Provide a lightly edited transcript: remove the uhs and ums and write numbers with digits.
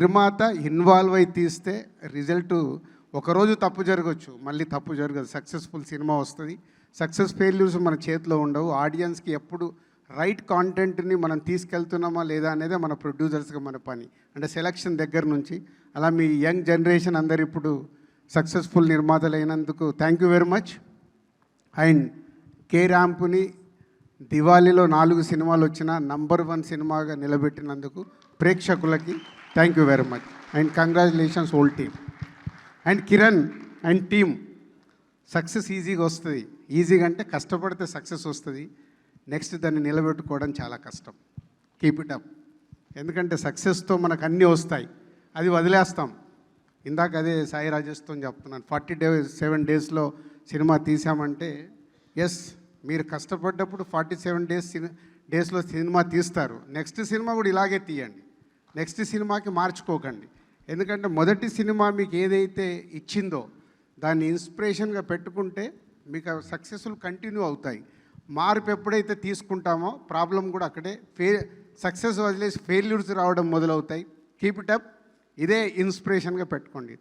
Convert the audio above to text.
నిర్మాత ఇన్వాల్వ్ అయి తీస్తే రిజల్ట్ ఒకరోజు తప్పు జరగచ్చు, మళ్ళీ తప్పు జరగదు. సక్సెస్ఫుల్ సినిమా వస్తుంది. సక్సెస్ ఫెయిల్యూర్స్ మన చేతిలో ఉండవు. ఆడియన్స్కి ఎప్పుడు రైట్ కాంటెంట్ని మనం తీసుకెళ్తున్నామా లేదా అనేదే మన ప్రొడ్యూసర్స్గా మన పని. అంటే సెలక్షన్ దగ్గర నుంచి అలా మీ యంగ్ జనరేషన్ అందరు ఇప్పుడు సక్సెస్ఫుల్ నిర్మాతలు అయినందుకు thank you very much. And K ర్యాంపుని దివాళీలో 4 సినిమాలు వచ్చిన నంబర్ 1 సినిమాగా నిలబెట్టినందుకు ప్రేక్షకులకి thank you very much. And congratulations whole team. And Kiran and team, success ఈజీగా వస్తుంది. ఈజీగా అంటే కష్టపడితే సక్సెస్ వస్తుంది. నెక్స్ట్ దాన్ని నిలబెట్టుకోవడం చాలా కష్టం. Keep it up. ఎందుకంటే సక్సెస్తో మనకు అన్నీ వస్తాయి, అది వదిలేస్తాం. ఇందాక అదే సాయి రాజేష్తో చెప్తున్నాను, 47 డేస్లో సినిమా తీసామంటే ఎస్, మీరు కష్టపడ్డప్పుడు 47 డేస్లో సినిమా తీస్తారు. నెక్స్ట్ సినిమా కూడా ఇలాగే తీయండి. నెక్స్ట్ సినిమాకి మార్చుకోకండి. ఎందుకంటే మొదటి సినిమా మీకు ఏదైతే ఇచ్చిందో దాన్ని ఇన్స్పిరేషన్గా పెట్టుకుంటే మీకు సక్సెస్ఫుల్ కంటిన్యూ అవుతాయి. మార్పు ఎప్పుడైతే తీసుకుంటామో ప్రాబ్లం కూడా అక్కడే సక్సెస్ వదిలేసి ఫెయిల్యూర్స్ రావడం మొదలవుతాయి. Keep it up. ఇదే ఇన్స్పిరేషన్గా పెట్టుకోండి.